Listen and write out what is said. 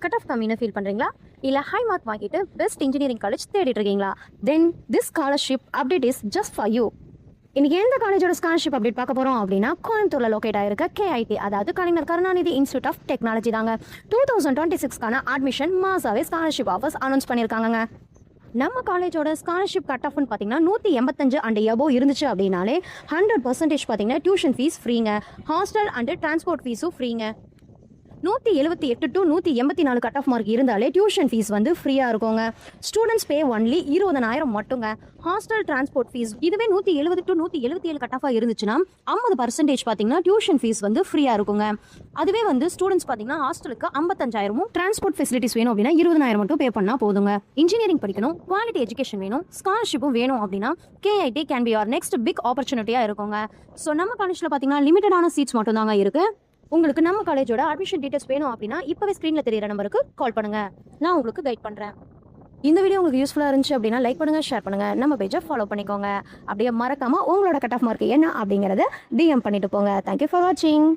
Cut off கம்மின்னு feel பண்ணுறீங்களா? இல்லை ஹை மார்க் வாங்கிட்டு பெஸ்ட் இன்ஜினியரிங் காலேஜ் தேடிட்டு இருக்கீங்களா? Then this scholarship update is just for you. இன்னைக்கு எந்த காலேஜோட ஸ்காலர்ஷிப் அப்டேட் பார்க்க போகிறோம் அப்படின்னா, கோயம்புத்தூரில் லொக்கேட் ஆயிருக்க KIT, அதாவது கலைஞர் கருணாநிதி இன்ஸ்டியூட் ஆஃப் டெக்னாலஜி தாங்க. 2026க்கான அட்மிஷன் மாசாவே ஸ்காலர்ஷிப் ஆஃபர்ஸ் அனௌன்ஸ் பண்ணியிருக்காங்க. நம்ம காலேஜோட ஸ்காலர்ஷிப் கட் ஆஃப்னு பார்த்தீங்கன்னா 185 அண்ட் எபோ இருந்துச்சு அப்படின்னாலே 100% பார்த்தீங்கன்னா டியூஷன் ஃபீஸ் ஃப்ரீங்க. ஹாஸ்டல் அண்ட் டிரான்ஸ்போர்ட் ஃபீஸும் ஃப்ரீங்க. 178 to 184 கட் ஆஃப் மார்க் இருந்தாலே டியூஷன் ஃபீஸ் வந்து ஃப்ரீயாக இருக்குங்க. ஸ்டூடெண்ட்ஸ் பே ஒன்லி 20,000 மட்டுங்க. ஹாஸ்டல் டிரான்ஸ்போர்ட் ஃபீஸ் இதுவே 170 to 177 கட் ஆஃபாக இருந்துச்சுன்னா 50% பார்த்தீங்கன்னா டியூஷன் ஃபீஸ் வந்து ஃப்ரீயாக இருக்குங்க. அதுவே வந்து ஸ்டூடெண்ட்ஸ் பார்த்தீங்கன்னா ஹாஸ்டலுக்கு 55,000, டிரான்ஸ்போர்ட் ஃபெசிலிட்டிஸ் வேணும் அப்படின்னா 20,000 மட்டும் பே பண்ணால் போதுங்க. இன்ஜினியரிங் படிக்கணும், குவாலிட்டி எஜுகேஷன் வேணும், ஸ்காலர்ஷிப்பும் வேணும் அப்படின்னா KIT can be your next big ஆப்பர்ச்சுனிட்டியாக இருக்குங்க. ஸோ நம்ம காலேஜில் பார்த்தீங்கன்னா லிமிட்டடான சீட்ஸ் மட்டும் தாங்க இருக்குது. உங்களுக்கு நம்ம காலேஜோட அட்மிஷன் டீடைல்ஸ் வேணும் அப்படின்னா இப்போவே ஸ்க்ரீனில் தெரியிற நம்பருக்கு கால் பண்ணுங்க. நான் உங்களுக்கு கைட் பண்ணுறேன். இந்த வீடியோ உங்களுக்கு யூஸ்ஃபுல்லாக இருந்துச்சு அப்படின்னா லைக் பண்ணுங்க, ஷேர் பண்ணுங்க, நம்ம பேஜை ஃபாலோ பண்ணிக்கோங்க. அப்படியே மறக்காம உங்களோட கட் ஆஃப் மார்க் என்ன அப்படிங்கிறத DM பண்ணிட்டு போங்க. தேங்க்யூ ஃபார் வாட்சிங்.